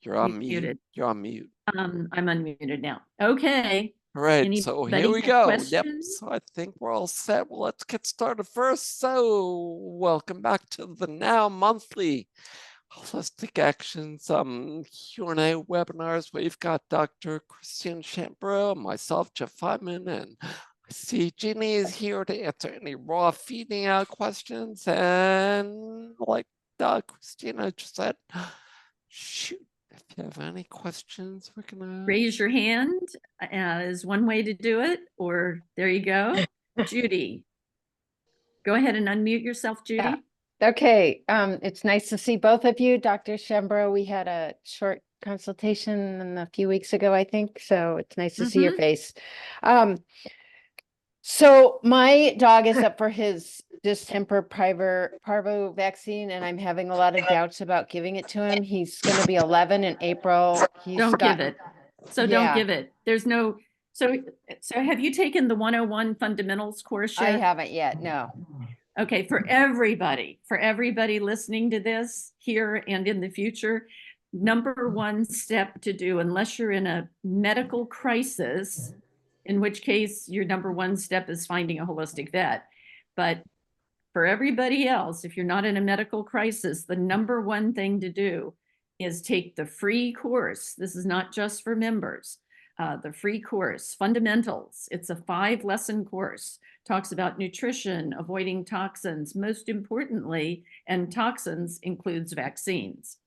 You're on mute. Muted. You're on mute. I'm unmuted now. Okay. All right, Anybody so here we have go. questions? Yep, so I think we're all set. Well, let's get started first. So welcome back to the Now Monthly Holistic Actions Q&A webinars. We've got Dr. Christina Chambreau, myself, Jeff Feinman, and I see Jeannie is here to answer any raw feeding out questions. And like Christina just said, shoot, if you have any questions, we're gonna Raise your hand is one way to do it, or there you go. Judy, go ahead and unmute yourself, Judy. Yeah. Okay, it's nice to see both of you. Dr. Chambreau, we had a short consultation a few weeks ago, I think, so it's nice to see your face. So my dog is up for his distemper parvo vaccine, and I'm having a lot of doubts about giving it to him. He's going to be 11 in April. Don't give it. So don't give it. There's no, so have you taken the 101 fundamentals course yet? I haven't yet, no. Okay, for everybody listening to this here and in the future, number one step to do, unless you're in a medical crisis, in which case your number one step is finding a holistic vet. But for everybody else, if you're not in a medical crisis, the number one thing to do is take the free course. This is not just for members. The free course, Fundamentals. It's a 5-lesson course. Talks about nutrition, avoiding toxins, most importantly, and toxins includes vaccines.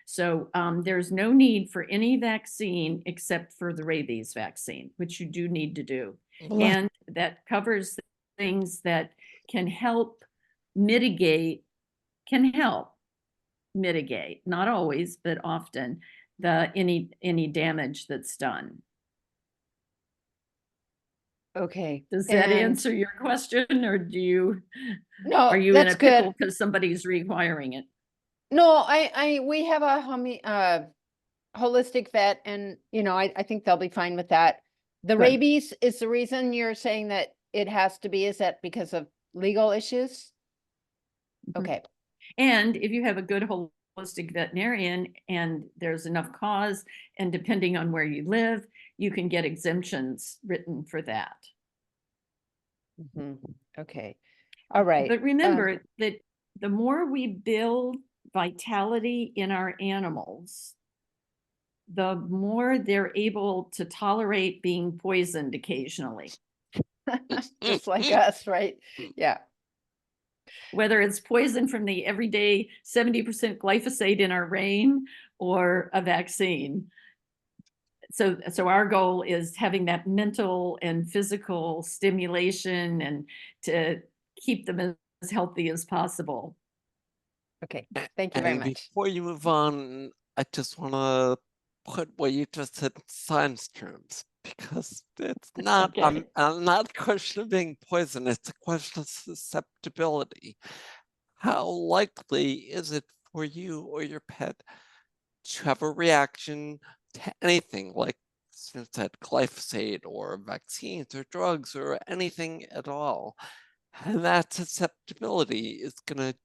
So there's no need for any vaccine except for the rabies vaccine, which you do need to do. And that covers things that can help mitigate, not always, but often, any damage that's done. Okay. Does that answer your question, or do you? No, are you that's in a pickle good because somebody's requiring it? No, we have a holistic vet, and I think they'll be fine with that. The Good. rabies is the reason you're saying that it has to be, is that because of legal issues? Okay. And if you have a good holistic veterinarian and there's enough cause, and depending on where you live, you can get exemptions written for that. Okay. All right. But remember that the more we build vitality in our animals, the more they're able to tolerate being poisoned occasionally. Just like us, right? Yeah. Whether it's poison from the everyday 70% glyphosate in our rain or a vaccine. So our goal is having that mental and physical stimulation and to keep them as healthy as possible. Okay, thank you very much. Before you move on, I just want to put what you just said in science terms, because it's not, I'm not a question of being poisoned, it's a question of susceptibility. How likely is it for you or your pet to have a reaction to anything, like since that glyphosate or vaccines or drugs or anything at all? And that susceptibility is going to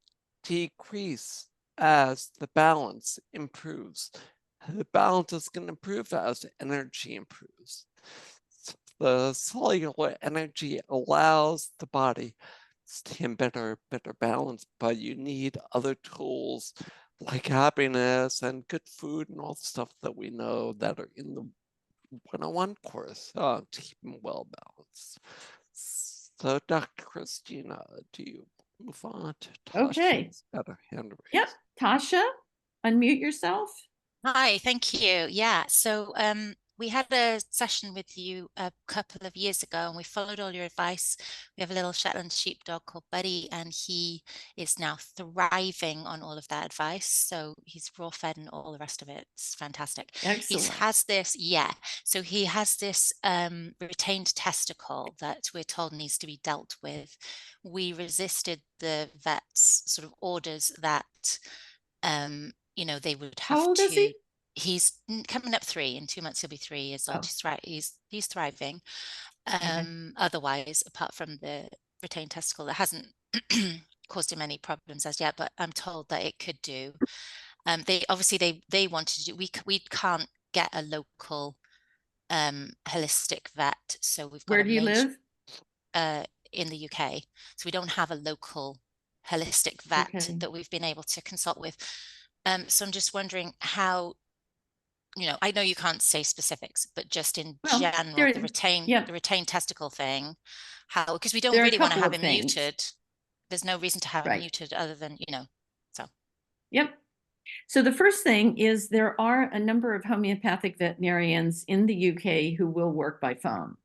decrease as the balance improves. The balance is going to improve as energy improves. So the cellular energy allows the body to stay in better balance, but you need other tools like happiness and good food and all the stuff that we know that are in the 101 course to keep them well balanced. So, Dr. Christina, do you move on to Tasha? Okay. Got her hand raised. Yep. Tasha, unmute yourself. Hi, thank you. Yeah, so we had a session with you a couple of years ago, and we followed all your advice. We have a little Shetland sheepdog called Buddy, and he is now thriving on all of that advice. So he's raw fed and all the rest of it. It's fantastic. Excellent. He has this, so he has this retained testicle that we're told needs to be dealt with. We resisted the vet's sort of orders that they would have How old to. Is he? He's coming up 3. In 2 months he'll be 3 years old. He's thriving. Otherwise, apart from the retained testicle, that hasn't caused him any problems as yet, but I'm told that it could do. They obviously they wanted to do, we can't get a local holistic vet, so we've got Where a do you live? in the UK, so we don't have a local holistic vet Okay. that we've been able to consult with. So I'm just wondering how, I know you can't say specifics, but just in Well, general, there, the retained testicle thing, how, because we don't there are a really want to couple have of him things. muted. There's no reason to have him Right. muted other than, so. Yep. So the first thing is there are a number of homeopathic veterinarians in the UK who will work by phone.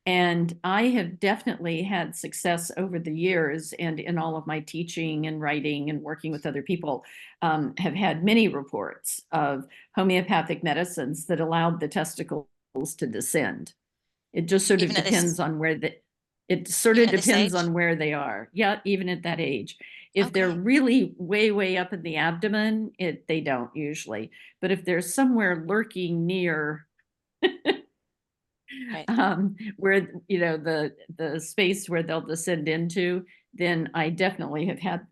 And I have definitely had success over the years, and in all of my teaching and writing and working with other people, have had many reports of homeopathic medicines that allowed the testicles to descend. It just sort of Even at depends on where it sort even of at this depends age? on where they are. Yeah, even at that age. If they're Okay. really way, way up in the abdomen, they don't usually. But if they're somewhere lurking near Right. where, the space where they'll descend into, then I definitely have had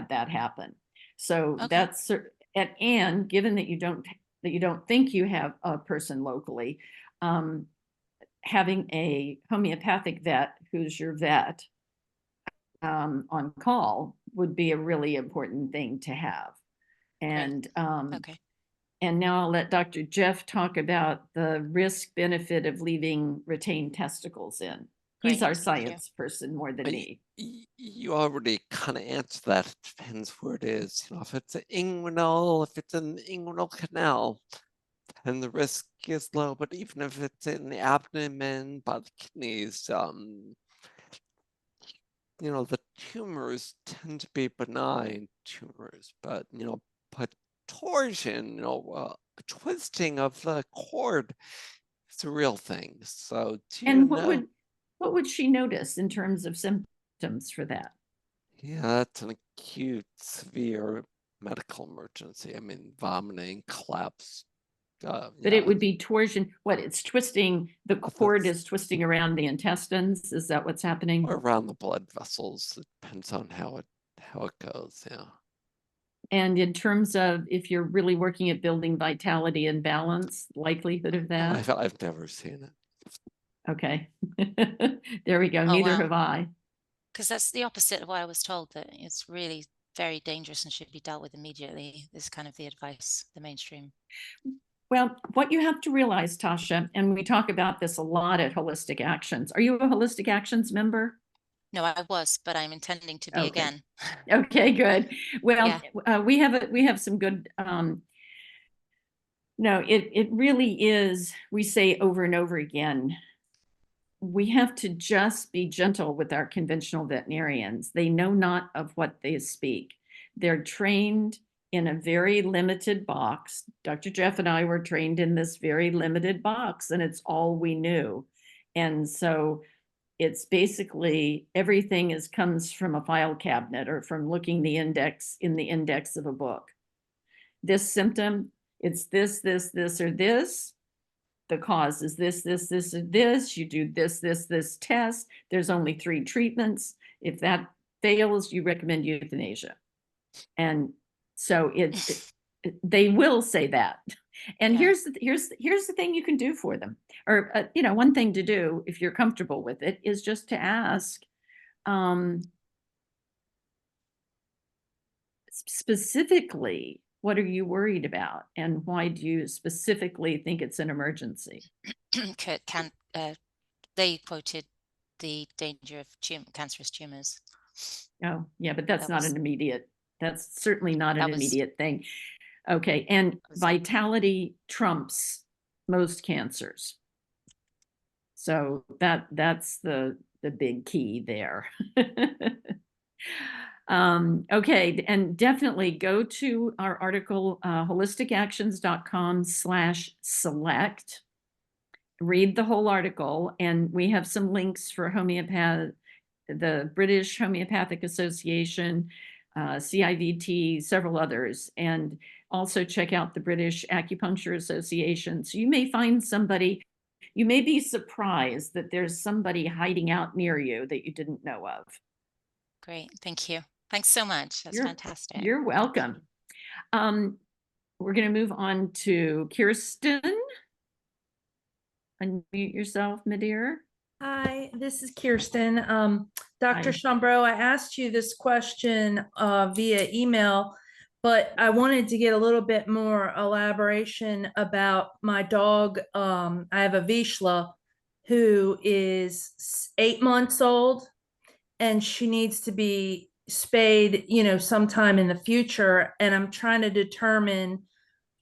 that happen. So Okay. that's and given that you don't think you have a person locally, having a homeopathic vet who's your vet on call would be a really important thing to have. And Okay. and now I'll let Dr. Jeff talk about the risk benefit of leaving retained testicles in. He's Great, our thank you. science person more than me. You already kind of answered that. It depends where it is. If it's an inguinal, if it's an inguinal canal, then the risk is low. But even if it's in the abdomen by the kidneys, the tumors tend to be benign tumors, but torsion, twisting of the cord is a real thing. So And what would she notice in terms of symptoms for that? Yeah, that's an acute, severe medical emergency. I mean, vomiting, collapse. But Yeah, it would be torsion. What, it's twisting, the cord is twisting around the intestines? Is that what's happening? or around the blood vessels. It depends on how it goes. Yeah. And in terms of if you're really working at building vitality and balance, likelihood of that? I've never seen it. Okay. There we go. Oh, Neither wow. have I. Because that's the opposite of what I was told, that it's really very dangerous and should be dealt with immediately. Is kind of the advice, the mainstream. Well, what you have to realize, Tasha, and we talk about this a lot at Holistic Actions. Are you a Holistic Actions member? No, I was, but I'm intending to be Okay. again. Okay, good. Well, Yeah. we have some good, no, it really is, we say over and over again, we have to just be gentle with our conventional veterinarians. They know not of what they speak. They're trained in a very limited box. Dr. Jeff and I were trained in this very limited box, and it's all we knew. And so it's basically everything comes from a file cabinet or from looking in the index of a book. This symptom, it's this, or this. The cause is this, or this. You do this test. There's only 3 treatments. If that fails, you recommend euthanasia. And so they will say that. And Yeah. here's the thing you can do for them. Or one thing to do if you're comfortable with it is just to ask specifically, what are you worried about, and why do you specifically think it's an emergency? They quoted the danger of cancerous tumors. Oh, yeah, but that's not an immediate. That's certainly not an immediate thing. Okay, and vitality trumps most cancers. So that's the big key there. Okay, and definitely go to our article, holisticactions.com/select. Read the whole article, and we have some links for the British Homeopathic Association, CIVT, several others, and also check out the British Acupuncture Association. So you may find somebody, you may be surprised that there's somebody hiding out near you that you didn't know of. Great, thank you. Thanks so much. That's fantastic. You're welcome. We're going to move on to Kirsten. Unmute yourself, my dear. Hi, this is Kirsten. Dr. Hi. Chambreau, I asked you this question via email, but I wanted to get a little bit more elaboration about my dog. I have a Vizsla who is 8 months old, and she needs to be spayed, sometime in the future. And I'm trying to determine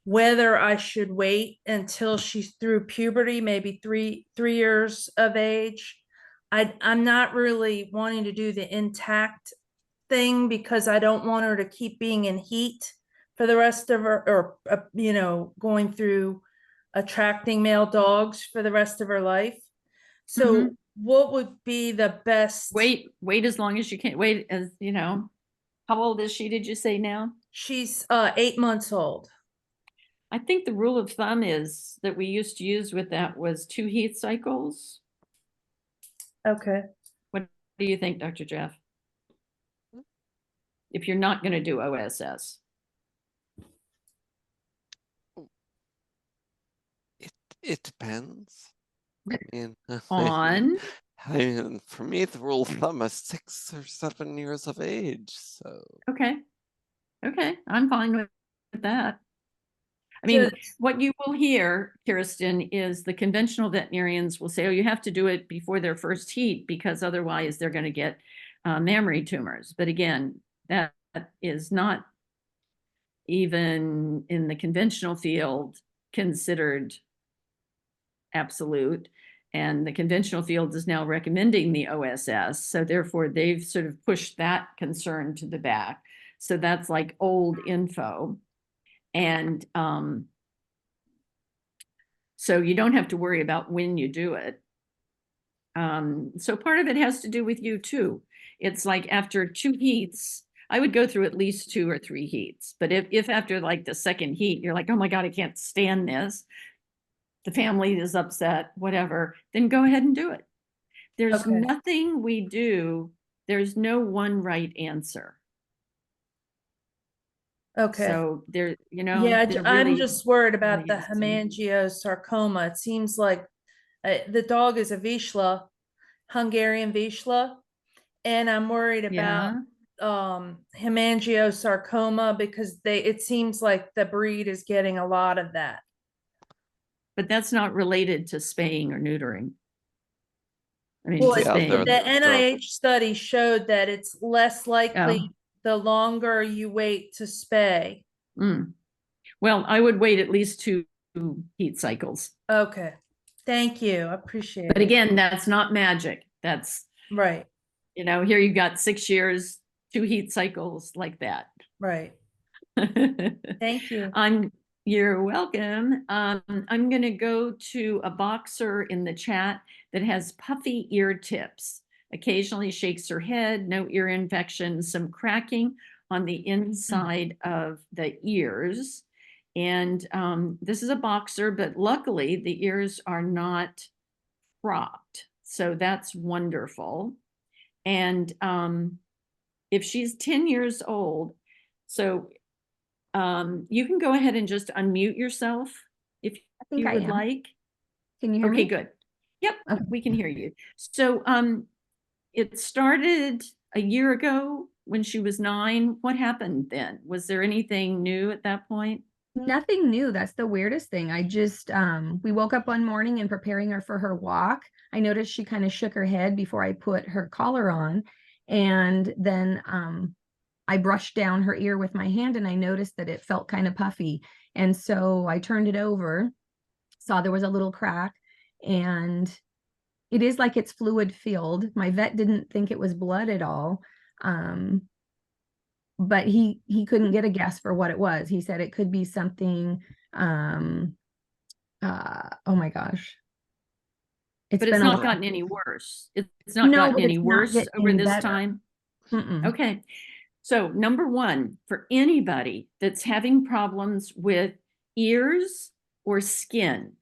whether I should wait until she's through puberty, maybe three years of age. I'm not really wanting to do the intact thing because I don't want her to keep being in heat for the rest of her, or going through attracting male dogs for the rest of her life. So what would be the best? Wait as long as you can. Wait, as you know. How old is she, did you say now? She's 8 months old. I think the rule of thumb is that we used to use with that was 2 heat cycles. Okay. What do you think, Dr. Jeff? If you're not going to do OSS. It depends. I mean, On? I mean, for me, the rule of thumb is 6 or 7 years of age. So Okay, I'm fine with that. I mean, what you will hear, Kirsten, is the conventional veterinarians will say, oh, you have to do it before their first heat because otherwise they're going to get mammary tumors. But again, that is not even in the conventional field considered absolute. And the conventional field is now recommending the OSS. So therefore, they've sort of pushed that concern to the back. So that's like old info. And so you don't have to worry about when you do it. So part of it has to do with you too. It's like after 2 heats, I would go through at least 2 or 3 heats. But if after like the second heat, you're like, oh my God, I can't stand this. The family is upset, whatever, then go ahead and do it. There's nothing we do. There's no one right answer. Okay. So there, Yeah, I'm just worried about the really hemangiosarcoma. It seems like the dog is a Vizsla, Hungarian Vizsla, and I'm worried about hemangiosarcoma because it seems like the breed is getting a lot of that. But that's not related to spaying or neutering. I mean, Well, Yeah, the NIH study showed that it's less likely the longer you wait to spay. Well, I would wait at least 2 heat cycles. Okay. Thank you. I appreciate it. But again, that's not magic. That's right. Here you've got 6 years, 2 heat cycles like that. Right. Thank you. You're welcome. I'm going to go to a boxer in the chat that has puffy ear tips. Occasionally shakes her head, no ear infection, some cracking on the inside of the ears. And this is a boxer, but luckily the ears are not cropped. So that's wonderful. And if she's 10 years old, so you can go ahead and just unmute yourself if you would like. Can you hear me? Okay, good. Yep, Okay. we can hear you. So it started a year ago when she was 9. What happened then? Was there anything new at that point? Nothing new. That's the weirdest thing. I just, we woke up one morning and preparing her for her walk. I noticed she kind of shook her head before I put her collar on. And then I brushed down her ear with my hand and I noticed that it felt kind of puffy. And so I turned it over, saw there was a little crack, and it is like it's fluid filled. My vet didn't think it was blood at all. But he couldn't get a guess for what it was. He said it could be something, oh my gosh. But it's not gotten any worse. It's not gotten any worse over this time. Okay. So number 1, for anybody that's having problems with ears or skin,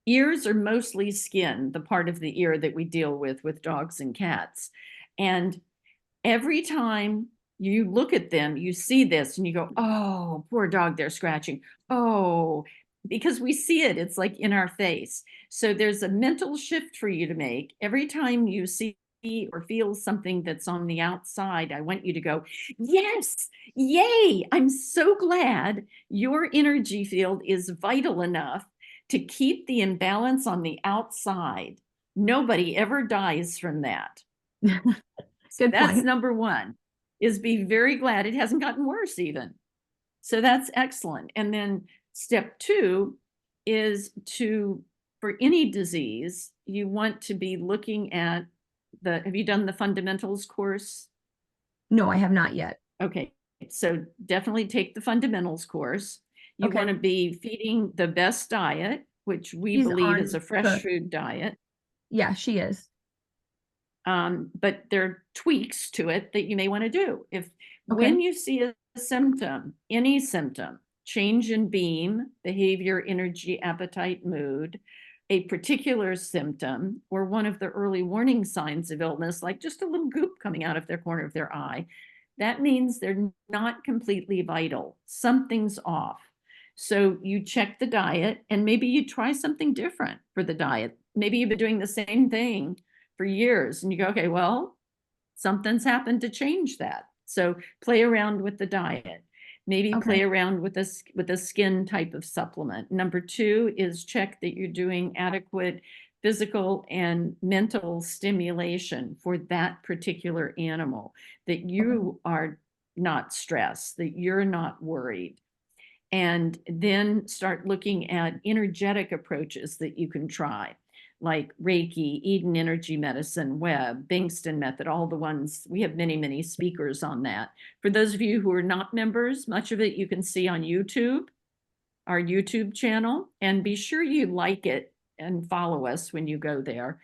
ears are mostly skin, the part of the ear that we deal with dogs and cats. And every time you look at them, you see this and you go, oh, poor dog, they're scratching. Oh, because we see it, it's like in our face. So there's a mental shift for you to make. Every time you see or feel something that's on the outside, I want you to go, yes, yay, I'm so glad your energy field is vital enough to keep the imbalance on the outside. Nobody ever dies from that. Good That's point. number one, is be very glad it hasn't gotten worse even. So that's excellent. And then step two is for any disease, you want to be looking at have you done the fundamentals course? No, I have not yet. Okay, so definitely take the fundamentals course. You Okay. want to be feeding the best diet, which we She's believe on is a fresh food diet. Yeah, she is. But there are tweaks to it that you may want to do. When Okay. you see a symptom, any symptom, change in beam, behavior, energy, appetite, mood, a particular symptom, or one of the early warning signs of illness, like just a little goop coming out of their corner of their eye, that means they're not completely vital. Something's off. So you check the diet and maybe you try something different for the diet. Maybe you've been doing the same thing for years and you go, okay, well, something's happened to change that. So play around with the diet. Maybe play around with a skin type of supplement. Number two is check that you're doing adequate physical and mental stimulation for that particular animal, that you are not stressed, that you're not worried. And then start looking at energetic approaches that you can try, like Reiki, Eden Energy Medicine, Webb, Bingston Method, all the ones. We have many, many speakers on that. For those of you who are not members, much of it you can see on YouTube, our YouTube channel, and be sure you like it and follow us when you go there.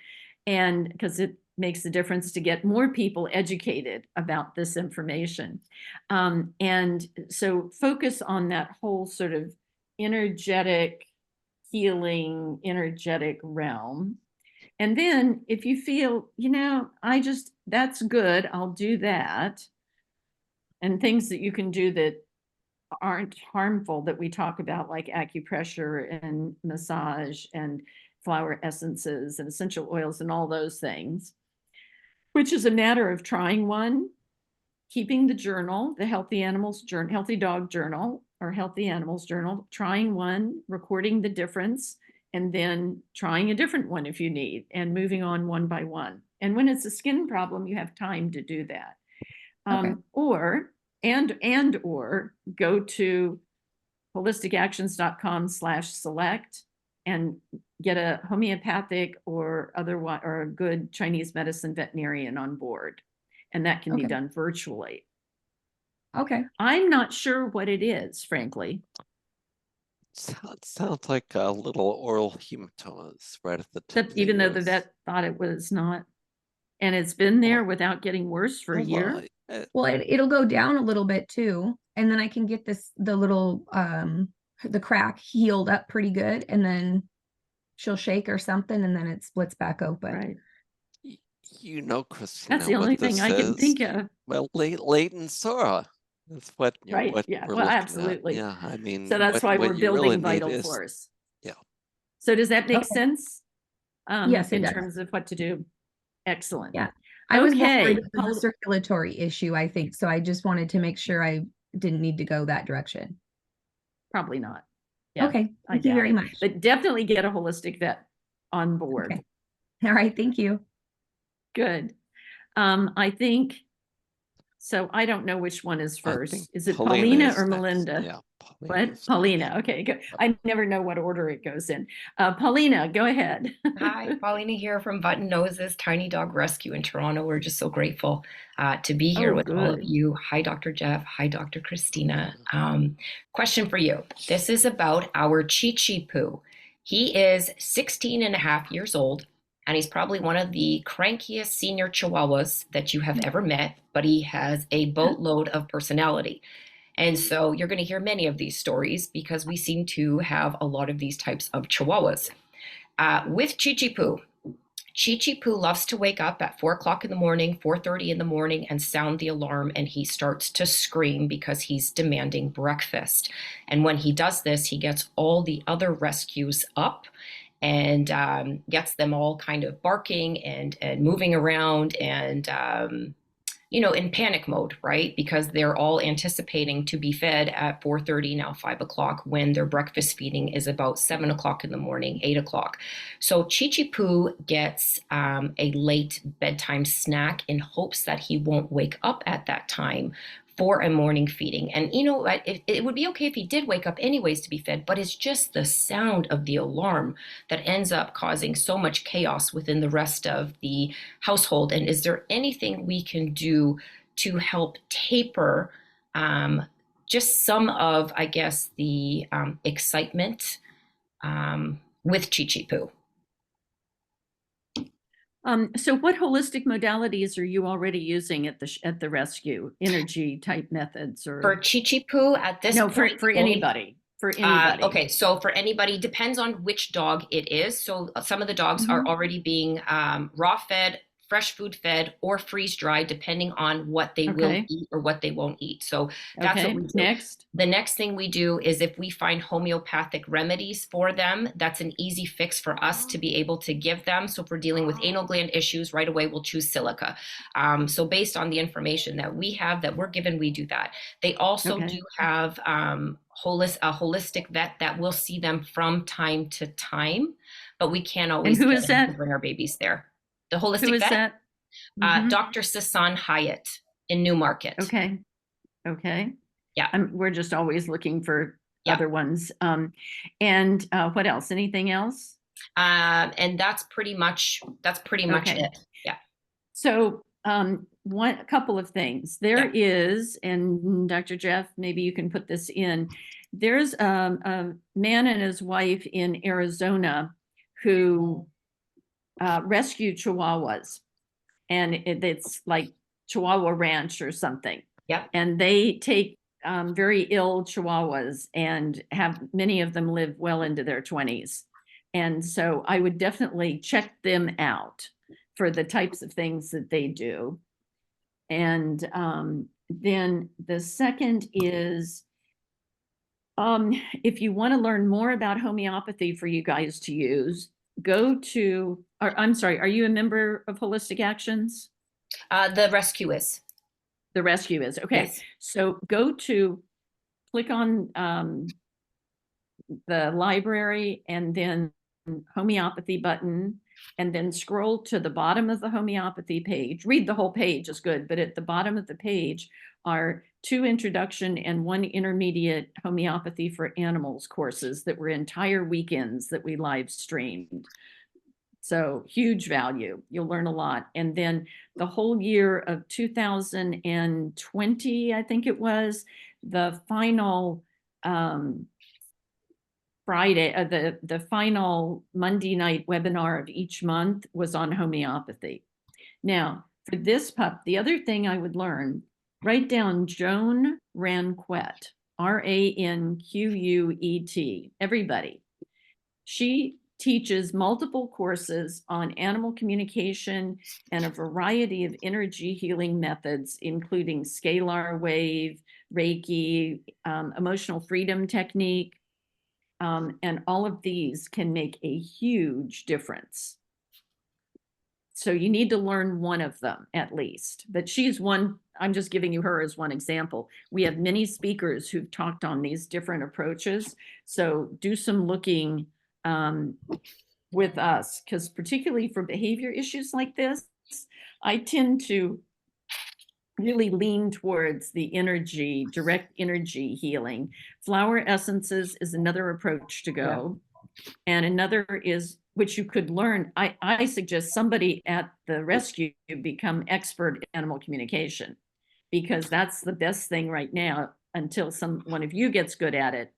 And because it makes a difference to get more people educated about this information. And so focus on that whole sort of energetic healing, energetic realm. And then if you feel, that's good, I'll do that. And things that you can do that aren't harmful that we talk about, like acupressure and massage and flower essences and essential oils and all those things, which is a matter of trying one, keeping the journal, the Healthy Dog Journal or Healthy Animals Journal, trying one, recording the difference, and then trying a different one if you need, and moving on one by one. And when it's a skin problem, you have time to do that. Or go to holisticactions.com/select and get a homeopathic or a good Chinese medicine veterinarian on board. And that can be done virtually. Okay. I'm not sure what it is, frankly. Sounds like a little oral hematomas right at the tip. Even though the vet thought it was not. And it's been there without getting worse for a year. Well, it'll go down a little bit too. And then I can get the little, the crack healed up pretty good. And then she'll shake or something. And then it splits back open. Right. Christina, that's the only thing I can think of. Well, latent Sora. That's what right. Yeah. Well, absolutely. Yeah. I mean, so that's why we're building Vital Force. Yeah. So does that make sense? Yes, in terms of what to do. Excellent. Yeah. I was worried about the circulatory issue, I think. So I just wanted to make sure I didn't need to go that direction. Probably not. Yeah, okay. Thank you very much. But definitely get a holistic vet on board. Okay. All right. Thank you. Good. I think, so I don't know which one is first. Is it Paulina or Melinda? Yeah. Paulina. Okay, good. I never know what order it goes in. Paulina, go ahead. Hi, Paulina here from Button Noses Tiny Dog Rescue in Toronto. We're just so grateful to be here with all of you. Hi, Dr. Jeff. Hi, Dr. Christina. Question for you. This is about our Chi Poo. He is 16 and a half years old, and he's probably one of the crankiest senior Chihuahuas that you have ever met, but he has a boatload of personality. And so you're going to hear many of these stories because we seem to have a lot of these types of Chihuahuas. With Chi Poo, Chi Poo loves to wake up at 4 o'clock in the morning, 4:30 in the morning, and sound the alarm, and he starts to scream because he's demanding breakfast. And when he does this, he gets all the other rescues up and gets them all kind of barking and moving around and in panic mode, right? Because they're all anticipating to be fed at 4:30, now 5 o'clock, when their breakfast feeding is about 7 o'clock in the morning, 8 o'clock. So Chi Poo gets a late bedtime snack in hopes that he won't wake up at that time for a morning feeding. And it would be okay if he did wake up anyways to be fed, but it's just the sound of the alarm that ends up causing so much chaos within the rest of the household. And is there anything we can do to help taper just some of, I guess, the excitement with Chi Poo? So what holistic modalities are you already using at the rescue? Energy type methods or for Chi Poo at this point? For anybody. For anybody. Okay, so for anybody, depends on which dog it is. So some of the dogs are already being raw fed, fresh food fed, or freeze dried, depending on what they will eat or what they won't eat. So that's what we do. Next. The next thing we do is if we find homeopathic remedies for them, that's an easy fix for us to be able to give them. So if we're dealing with anal gland issues, right away we'll choose silica. So based on the information that we have that we're given, we do that. They also do have a holistic vet that will see them from time to time, but we can't always and who is that? bring our babies there. The holistic who is vet, that? Dr. Sasan Hyatt in Newmarket. Okay. Yeah. We're just always looking for other ones. And what else? Anything else? And that's pretty much it. Yeah. So a couple of things. There is, and Dr. Jeff, maybe you can put this in. There's a man and his wife in Arizona who rescued Chihuahuas, and it's like Chihuahua Ranch or something. Yeah. And they take very ill Chihuahuas and have many of them live well into their 20s. And so I would definitely check them out for the types of things that they do. And then the second is, if you want to learn more about homeopathy for you guys to use, go to, I'm sorry, are you a member of Holistic Actions? The rescue is. The rescue is, okay. Yes. So click on the library and then homeopathy button, and then scroll to the bottom of the homeopathy page. Read the whole page is good, but at the bottom of the page are 2 introduction and 1 intermediate homeopathy for animals courses that were entire weekends that we live streamed. So huge value. You'll learn a lot. And then the whole year of 2020, I think it was, the final Friday, the final Monday night webinar of each month was on homeopathy. Now, for this pup, the other thing I would learn, write down Joan Ranquet, Ranquet, everybody. She teaches multiple courses on animal communication and a variety of energy healing methods, including scalar wave, Reiki, emotional freedom technique, and all of these can make a huge difference. So you need to learn one of them at least, but she's one. I'm just giving you her as one example. We have many speakers who've talked on these different approaches. So do some looking with us, because particularly for behavior issues like this, I tend to really lean towards the direct energy healing. Flower essences is another approach to go. And another is, which you could learn, I suggest somebody at the rescue become expert in animal communication, because that's the best thing right now until one of you gets good at it.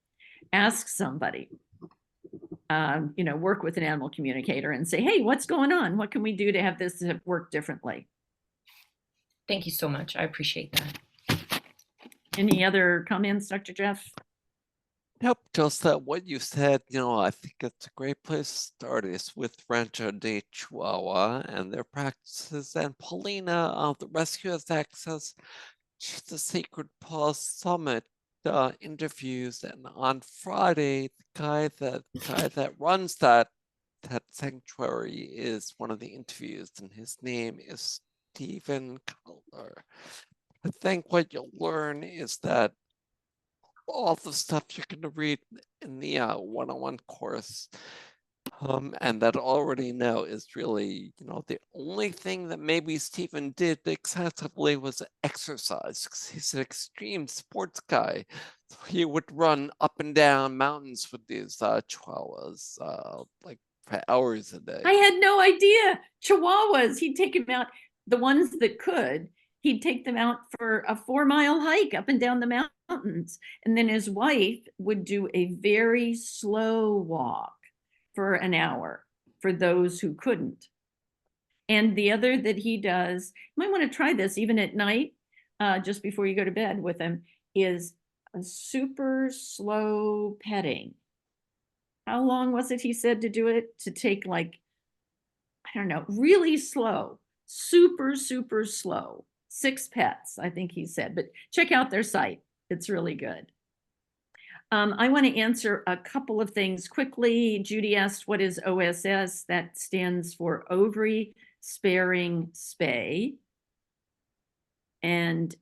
Ask somebody, work with an animal communicator and say, hey, what's going on? What can we do to have this work differently? Thank you so much. I appreciate that. Any other comments, Dr. Jeff? Yep, just that what you said, I think it's a great place to start is with Rancho de Chihuahua and their practices. And Paulina, the rescue has access to the Sacred Paw Summit interviews. And on Friday, the guy that runs that sanctuary is one of the interviews, and his name is Stephen Cutler. I think what you'll learn is that all the stuff you're going to read in the one-on-one course and that already know is really, the only thing that maybe Stephen did excessively was exercise, because he's an extreme sports guy. So he would run up and down mountains with these chihuahuas like for hours a day. I had no idea. Chihuahuas, he'd take them out, the ones that could, he'd take them out for a 4-mile hike up and down the mountains. And then his wife would do a very slow walk for an hour for those who couldn't. And the other that he does, you might want to try this even at night, just before you go to bed with him, is a super slow petting. How long was it he said to do it? To take like, I don't know, really slow, super, super slow. 6 pets, I think he said, but check out their site. It's really good. I want to answer a couple of things quickly. Judy asked, what is OSS? That stands for Ovary Sparing Spay. And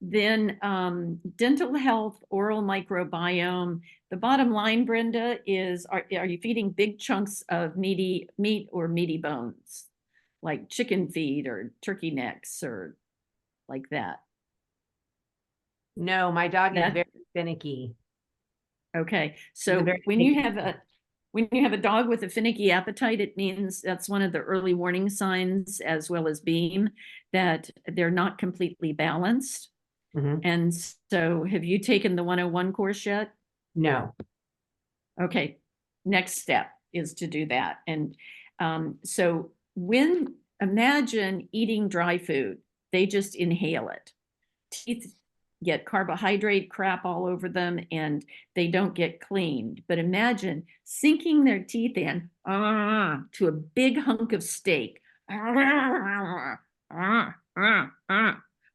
then dental health, oral microbiome. The bottom line, Brenda, is are you feeding big chunks of meat or meaty bones, like chicken feet or turkey necks or like that? No, my dog is very finicky. Okay, so when you have a dog with a finicky appetite, it means that's one of the early warning signs, as well as BEAM, that they're not completely balanced. Mm-hmm. And so have you taken the 101 course yet? No. Okay, next step is to do that. And so imagine eating dry food, they just inhale it. Teeth get carbohydrate crap all over them and they don't get cleaned. But imagine sinking their teeth in to a big hunk of steak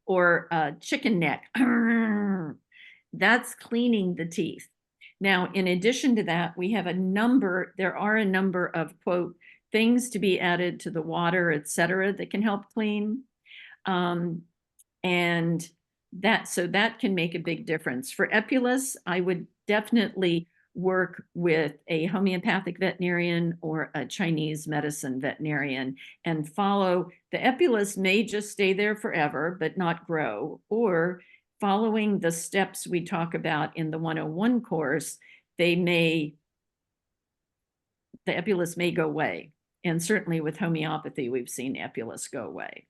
or a chicken neck. That's cleaning the teeth. Now, in addition to that, there are a number of, quote, things to be added to the water, et cetera, that can help clean. And that can make a big difference. For Epulus, I would definitely work with a homeopathic veterinarian or a Chinese medicine veterinarian and follow. The Epulus may just stay there forever, but not grow, or following the steps we talk about in the 101 course, the Epulus may go away. And certainly with homeopathy, we've seen Epulus go away.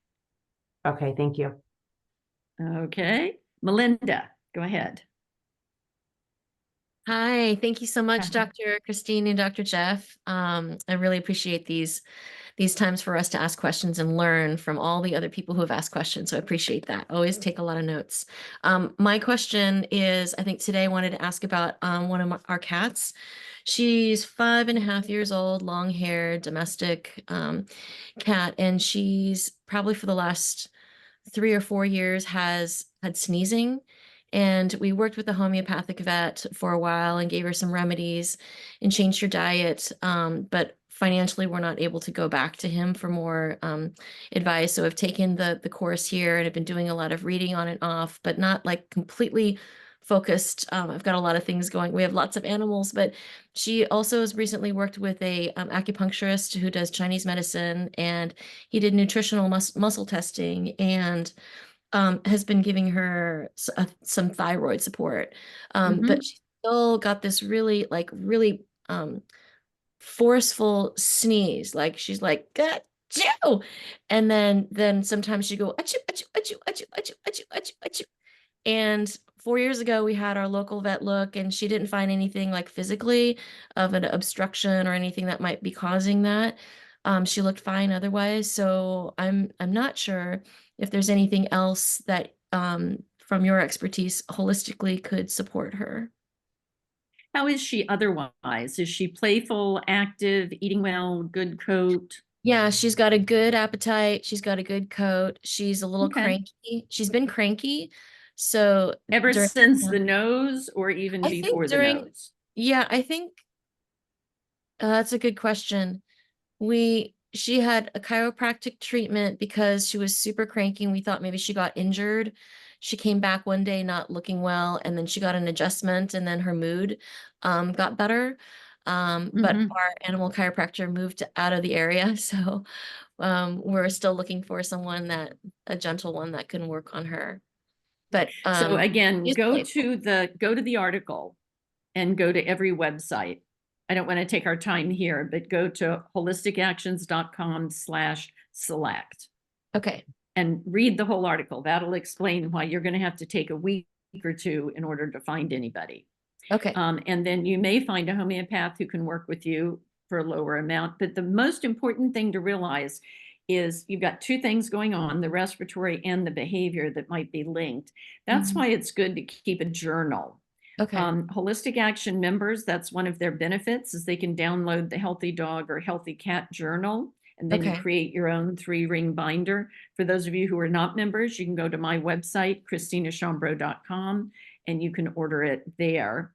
Okay, thank you. Okay, Melinda, go ahead. Hi, thank you so much, Dr. Christine and Dr. Jeff. I really appreciate these times for us to ask questions and learn from all the other people who have asked questions. So I appreciate that. Always take a lot of notes. My question is, I think today I wanted to ask about one of our cats. She's 5.5 years old, long-haired, domestic cat, and she's probably for the last 3 or 4 years has had sneezing. And we worked with a homeopathic vet for a while and gave her some remedies and changed her diet. But financially, we're not able to go back to him for more advice. So I've taken the course here and I've been doing a lot of reading on and off, but not like completely focused. I've got a lot of things going. We have lots of animals, but she also has recently worked with a acupuncturist who does Chinese medicine, and he did nutritional muscle testing and has been giving her some thyroid support. But she still got this really forceful sneeze. Like she's like, achoo! And then sometimes she go, achoo, achoo, achoo, achoo, achoo, achoo, achoo, achoo. And 4 years ago, we had our local vet look, and she didn't find anything like physically of an obstruction or anything that might be causing that. She looked fine otherwise. So I'm not sure if there's anything else that from your expertise holistically could support her. How is she otherwise? Is she playful, active, eating well, good coat? Yeah, she's got a good appetite. She's got a good coat. She's a little Okay. cranky. She's been cranky. So Ever during- since the nose or even I think before the during- nose? Yeah, I think that's a good question. She had a chiropractic treatment because she was super cranky and we thought maybe she got injured. She came back one day not looking well, and then she got an adjustment, and then her mood got better. But our animal chiropractor moved out of the area, so we're still looking for a gentle one that can work on her. But So again, she's go playful. to the article and go to every website. I don't want to take our time here, but go to holisticactions.com/select Okay. and read the whole article. That'll explain why you're going to have to take a week or two in order to find anybody. Okay. And then you may find a homeopath who can work with you for a lower amount. But the most important thing to realize is you've got two things going on, the respiratory and the behavior that might be linked. That's why it's good to keep a journal. Okay. Holistic Action members, that's one of their benefits, is they can download the Healthy Dog or Healthy Cat journal, and then you Okay. create your own 3-ring binder. For those of you who are not members, you can go to my website, ChristinaChambreau.com, and you can order it there,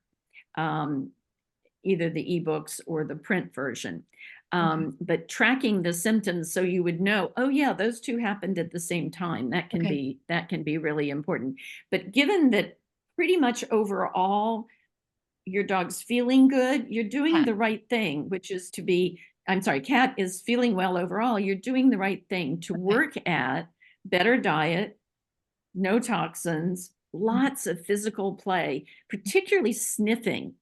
either the ebooks or the print version. But tracking the symptoms so you would know, oh yeah, those two happened at the same time. That can be really important. But given that pretty much overall your dog's feeling good, you're doing Cat. the right thing, which is to be, I'm sorry, Cat is feeling well overall. You're doing the right thing to work at better diet, no toxins, lots of physical play, particularly sniffing.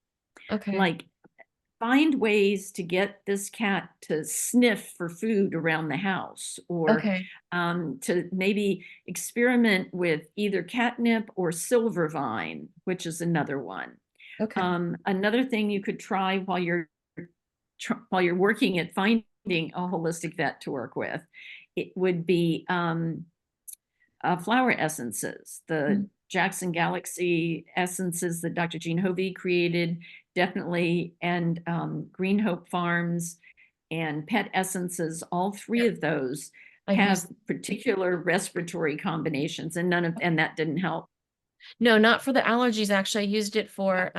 Okay. Like, find ways to get this cat to sniff for food around the house, or Okay. to maybe experiment with either catnip or silver vine, which is another one. Okay. Another thing you could try while you're working at finding a holistic vet to work with, it would be flower essences, the Jackson Galaxy essences that Dr. Jean Hovey created, definitely, and Green Hope Farms and Pet Essences. All three of those have particular respiratory combinations, and and that didn't help. No, not for the allergies. Actually, I used it for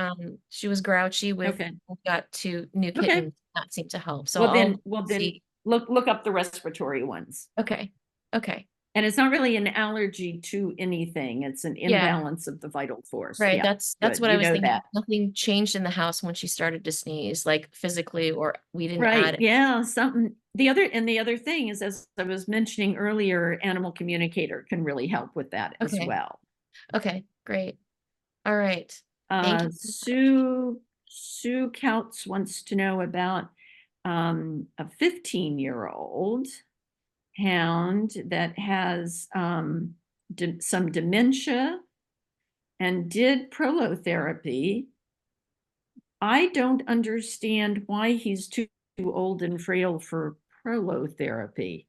she was grouchy with got 2 new kittens. That seemed to help. So then see. look up the respiratory ones. Okay. And it's not really an allergy to anything. It's an imbalance of the vital force. Right. Yeah, that's what I was thinking. That. Nothing changed in the house when she started to sneeze, like physically, or we didn't add it. Yeah, something. The other thing is, as I was mentioning earlier, animal communicator can really help with that as well. Okay, great. All right. Thank you. Sue Couts wants to know about a 15-year-old hound that has some dementia and did prolotherapy. I don't understand why he's too old and frail for prolotherapy.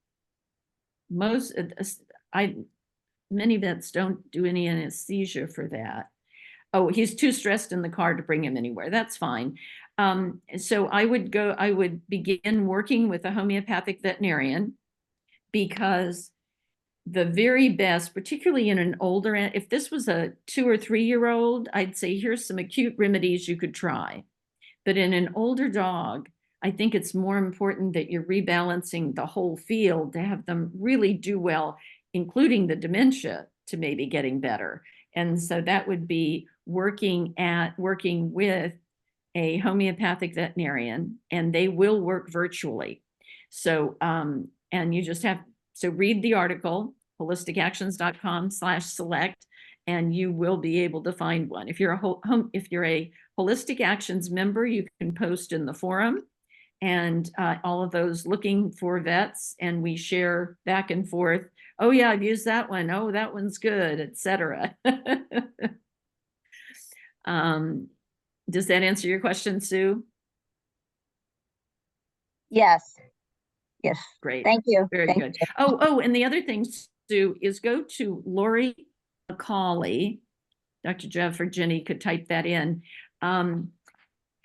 Many vets don't do any anesthesia for that. Oh, he's too stressed in the car to bring him anywhere. That's fine. So I would begin working with a homeopathic veterinarian, because the very best, particularly in an older, if this was a 2 or 3-year-old, I'd say here's some acute remedies you could try. But in an older dog, I think it's more important that you're rebalancing the whole field to have them really do well, including the dementia, to maybe getting better. And so that would be working with a homeopathic veterinarian, and they will work virtually. So, and you just have, so read the article, holisticactions.com/select, and you will be able to find one. If you're a Holistic Actions member, you can post in the forum, and all of those looking for vets, and we share back and forth. Oh yeah, I've used that one. Oh, that one's good, etc. Does that answer your question, Sue? Yes. Great. Thank you. Very good. Oh, and the other thing, do is go to Lori McCauley. Dr. Jeff or Jenny could type that in.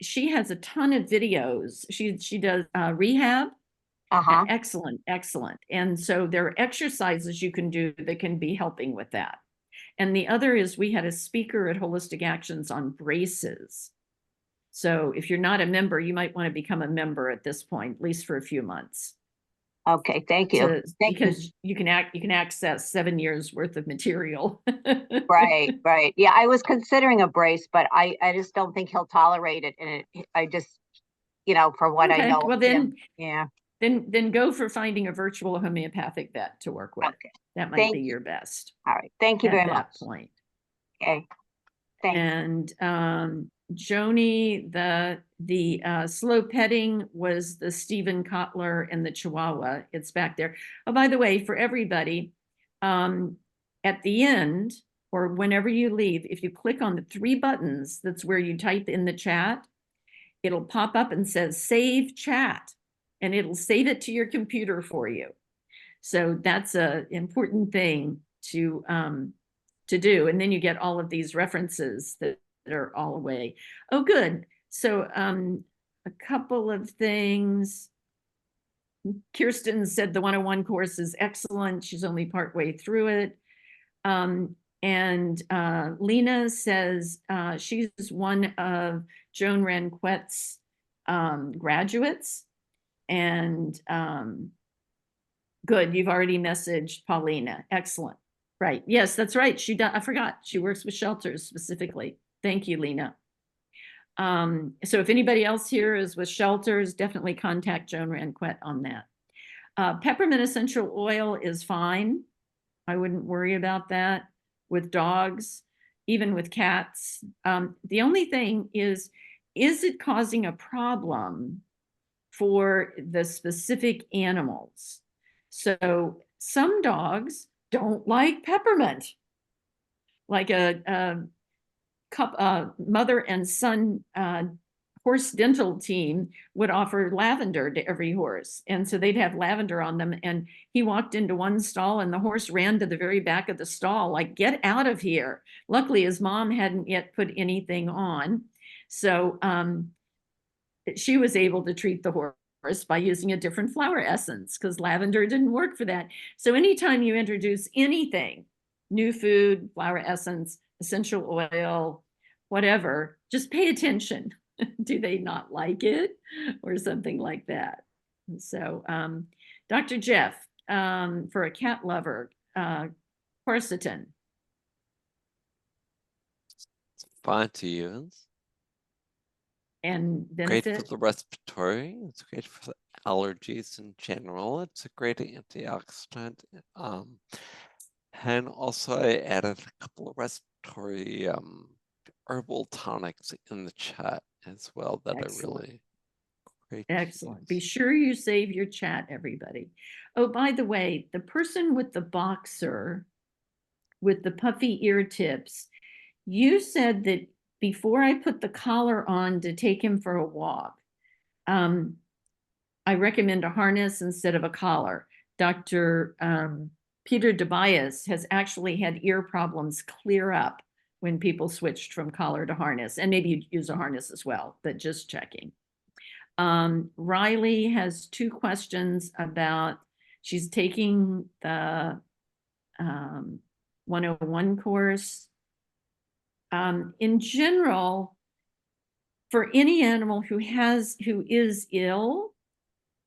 She has a ton of videos. She does rehab. Excellent, excellent. And so there are exercises you can do that can be helping with that. And the other is we had a speaker at Holistic Actions on braces. So if you're not a member, you might want to become a member at this point, at least for a few months. Okay, thank you. Because you can access 7 years worth of material. Right, right. Yeah, I was considering a brace, but I just don't think he'll tolerate it. And I just, for what I know. Well, of then, him, yeah. Then go for finding a virtual homeopathic vet to work with. Okay. That might Thank be you. your best. All right. Thank you very much. At that point. Okay. Thanks. And Joni, the slow petting was the Stephen Kotler and the Chihuahua. It's back there. Oh, by the way, for everybody, at the end or whenever you leave, if you click on the 3 buttons, that's where you type in the chat, it'll pop up and says save chat, and it'll save it to your computer for you. So that's an important thing to do. And then you get all of these references that are all away. Oh, good. So a couple of things. Kirsten said the 101 course is excellent. She's only partway through it. And Lena says she's one of Joan Ranquet's graduates. And good, you've already messaged Paulina. Excellent. Right. Yes, that's right. I forgot. She works with shelters specifically. Thank you, Lena. So if anybody else here is with shelters, definitely contact Joan Ranquet on that. Peppermint essential oil is fine. I wouldn't worry about that with dogs, even with cats. The only thing is it causing a problem for the specific animals? So some dogs don't like peppermint, like a mother and son horse dental team would offer lavender to every horse. And so they'd have lavender on them. And he walked into one stall and the horse ran to the very back of the stall, like, get out of here. Luckily, his mom hadn't yet put anything on. So she was able to treat the horse by using a different flower essence because lavender didn't work for that. So anytime you introduce anything, new food, flower essence, essential oil, whatever, just pay attention. Do they not like it or something like that? So Dr. Jeff, for a cat lover, quercetin. It's fine to use. And great benefit? for the respiratory. It's great for the allergies in general. It's a great antioxidant. And also I added a couple of respiratory herbal tonics in the chat as well that Excellent. are really great. Excellent. Be sure you save your chat, everybody. Oh, by the way, the person with the boxer with the puffy ear tips, you said that before I put the collar on to take him for a walk, I recommend a harness instead of a collar. Dr. Peter Tobias has actually had ear problems clear up when people switched from collar to harness, and maybe you'd use a harness as well, but just checking. Riley has 2 questions about, she's taking the 101 course. In general, for any animal who is ill,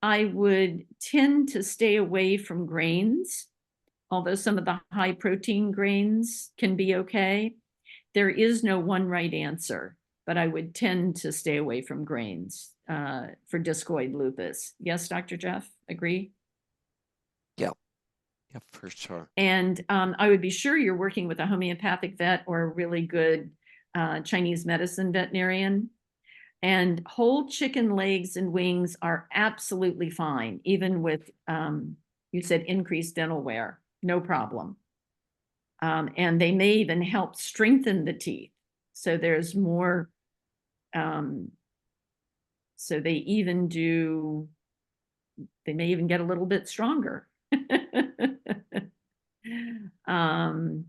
I would tend to stay away from grains, although some of the high protein grains can be okay. There is no one right answer, but I would tend to stay away from grains for discoid lupus. Yes, Dr. Jeff, agree? Yeah, for sure. And I would be sure you're working with a homeopathic vet or a really good Chinese medicine veterinarian. And whole chicken legs and wings are absolutely fine, even with, you said increased dental wear, no problem. And they may even help strengthen the teeth. So there's more, so they may even get a little bit stronger. And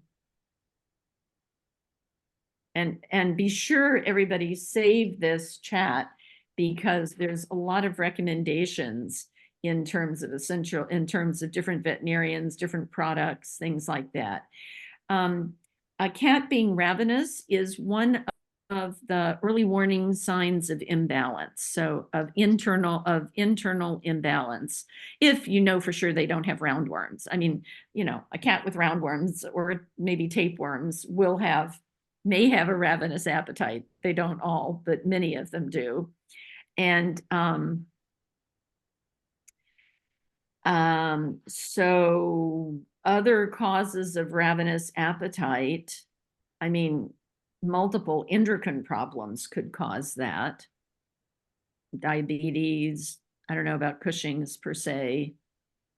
be sure everybody save this chat, because there's a lot of recommendations in terms of different veterinarians, different products, things like that. A cat being ravenous is one of the early warning signs of imbalance. So of internal imbalance, if you know for sure they don't have roundworms. I mean, a cat with roundworms or maybe tapeworms may have a ravenous appetite. They don't all, but many of them do. And so other causes of ravenous appetite, I mean, multiple endocrine problems could cause that. Diabetes, I don't know about Cushing's per se.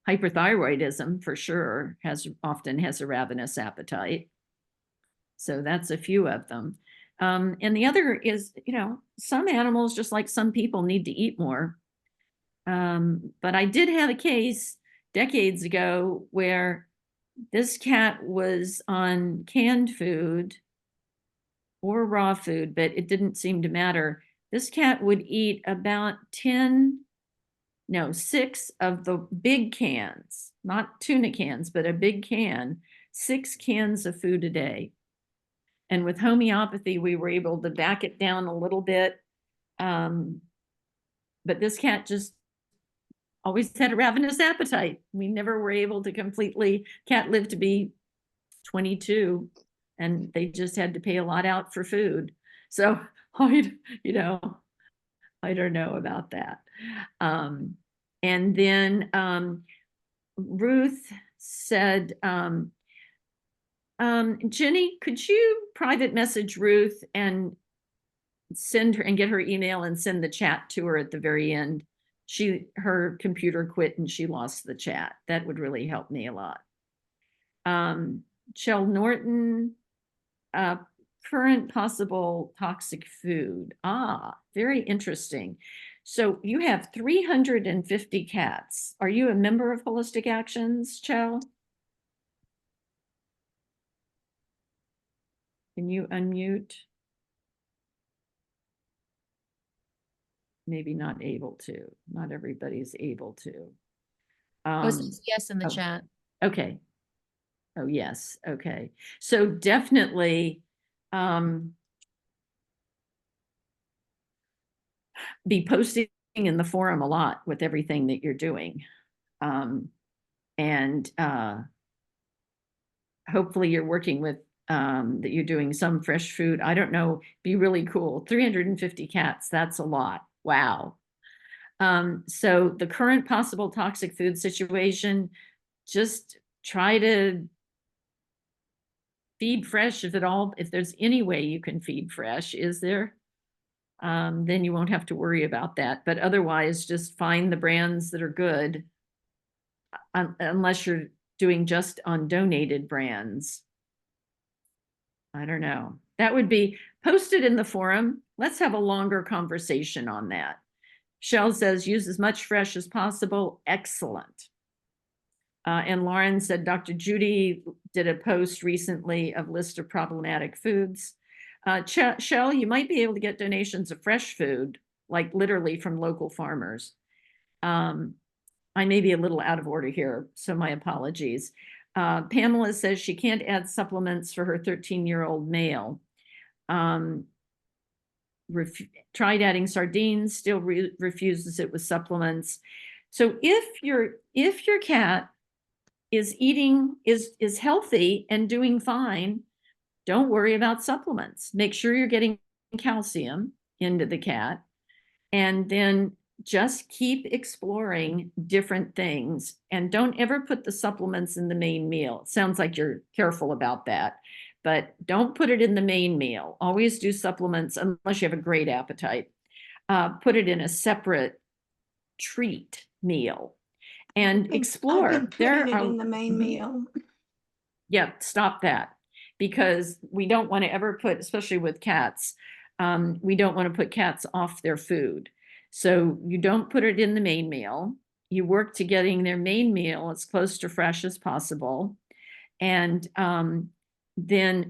Hyperthyroidism for sure often has a ravenous appetite. So that's a few of them. And the other is, some animals, just like some people, need to eat more. But I did have a case decades ago where this cat was on canned food or raw food, but it didn't seem to matter. This cat would eat about 6 of the big cans, not tuna cans, but a big can, 6 cans of food a day. And with homeopathy, we were able to back it down a little bit. But this cat just always had a ravenous appetite. We never were able to cat lived to be 22, and they just had to pay a lot out for food. So, I don't know about that. And then Ruth said, Jenny, could you private message Ruth and send her and get her email and send the chat to her at the very end? Her computer quit and she lost the chat. That would really help me a lot. Chell Norton, current possible toxic food. Very interesting. So you have 350 cats. Are you a member of Holistic Actions, Chell? Can you unmute? Maybe not able to. Not everybody's able to. Yes in the chat. Okay. Oh, yes. Okay. So definitely be posting in the forum a lot with everything that you're doing. And hopefully you're working with that you're doing some fresh food. I don't know. Be really cool. 350 cats. That's a lot. Wow. So the current possible toxic food situation, just try to feed fresh if there's any way you can feed fresh, is there? Then you won't have to worry about that. But otherwise, just find the brands that are good, unless you're doing just on donated brands. I don't know. That would be posted in the forum. Let's have a longer conversation on that. Shell says, use as much fresh as possible. Excellent. And Lauren said, Dr. Judy did a post recently of list of problematic foods. Shell, you might be able to get donations of fresh food, like literally from local farmers. I may be a little out of order here, so my apologies. Pamela says she can't add supplements for her 13-year-old male. Tried adding sardines, still refuses it with supplements. So if your cat is eating, is healthy and doing fine, don't worry about supplements. Make sure you're getting calcium into the cat, and then just keep exploring different things, and don't ever put the supplements in the main meal. It sounds like you're careful about that, but don't put it in the main meal. Always do supplements unless you have a great appetite. Put it in a separate treat meal and explore. I've been putting it in the main meal. Yeah, stop that, because we don't want to ever put, especially with cats, we don't want to put cats off their food. So you don't put it in the main meal. You work to getting their main meal as close to fresh as possible. And then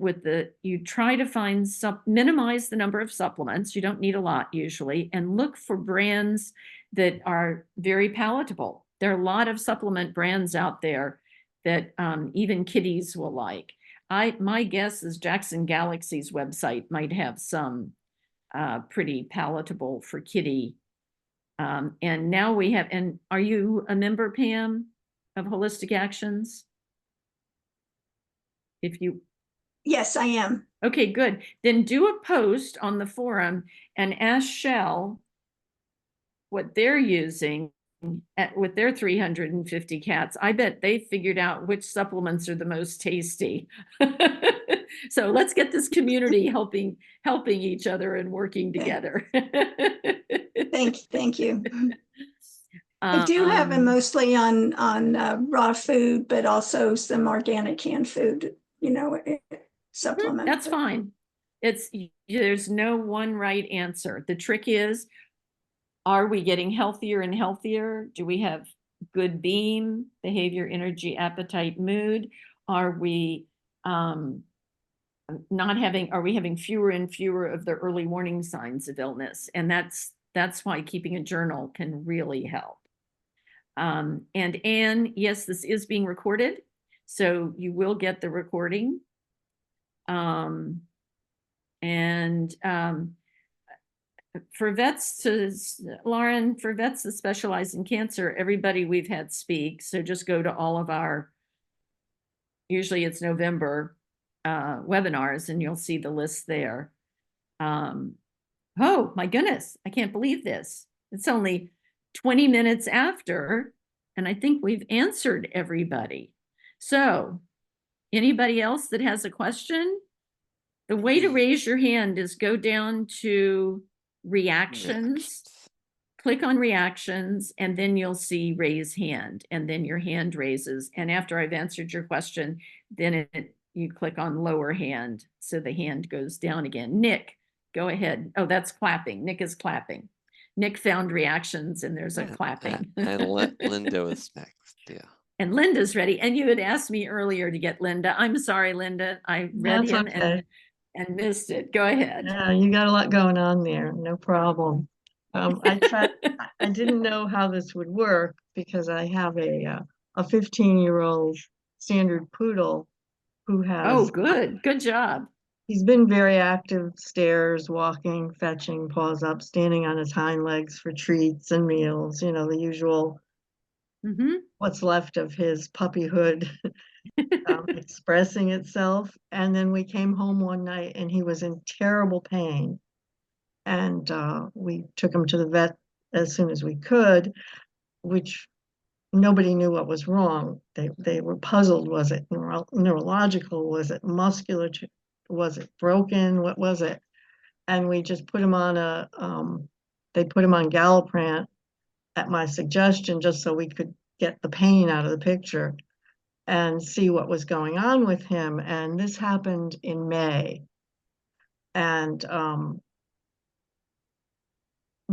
you try to find minimize the number of supplements. You don't need a lot usually, and look for brands that are very palatable. There are a lot of supplement brands out there that even kiddies will like. My guess is Jackson Galaxy's website might have some pretty palatable for kitty. And now we have, and are you a member, Pam, of Holistic Actions? Yes, I am. Okay, good. Then do a post on the forum and ask Shell what they're using with their 350 cats. I bet they figured out which supplements are the most tasty. So let's get this community helping each other and working together. Thank you. I do have it mostly on raw food, but also some organic canned food, supplement. That's fine. There's no one right answer. The trick is, are we getting healthier and healthier? Do we have good beam, behavior, energy, appetite, mood? Are we having fewer and fewer of the early warning signs of illness? And that's why keeping a journal can really help. And Anne, yes, this is being recorded, so you will get the recording. For vets Lauren, for vets that specialize in cancer, everybody we've had speak. So just go to all of our, usually it's November webinars, and you'll see the list there. Oh my goodness, I can't believe this. It's only 20 minutes after, and I think we've answered everybody. So anybody else that has a question? The way to raise your hand is go down to reactions, click on reactions, and then you'll see raise hand, and then your hand raises. And after I've answered your question, then you click on lower hand, so the hand goes down again. Nick, go ahead. Oh, that's clapping. Nick is clapping. Nick found reactions, and there's a clapping. And Linda was next, yeah. And Linda's ready. And you had asked me earlier to get Linda. I'm sorry, Linda. I read him and missed it. Go ahead. Yeah, you got a lot going on there. No problem. I didn't know how this would work because I have a 15-year-old standard poodle who has. Oh, good. Good job. He's been very active, stairs, walking, fetching, paws up, standing on his hind legs for treats and meals, the usual, what's left of his puppyhood expressing itself. And then we came home one night and he was in terrible pain. And we took him to the vet as soon as we could, which nobody knew what was wrong. They were puzzled. Was it neurological? Was it muscular? Was it broken? What was it? And we just put him on they put him on Galliprant at my suggestion, just so we could get the pain out of the picture and see what was going on with him. And this happened in May. And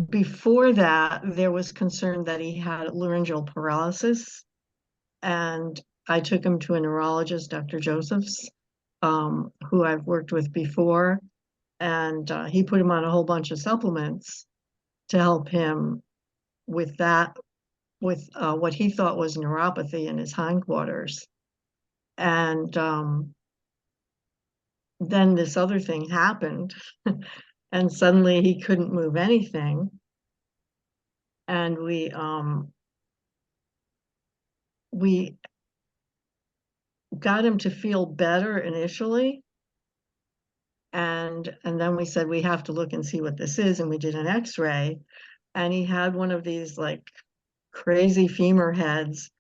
before that, there was concern that he had laryngeal paralysis. And I took him to a neurologist, Dr. Josephs, who I've worked with before. And he put him on a whole bunch of supplements to help him with that, with what he thought was neuropathy in his hindquarters. And then this other thing happened, and suddenly he couldn't move anything. And we got him to feel better initially. And then we said, we have to look and see what this is. And we did an x-ray, and he had one of these like crazy femur heads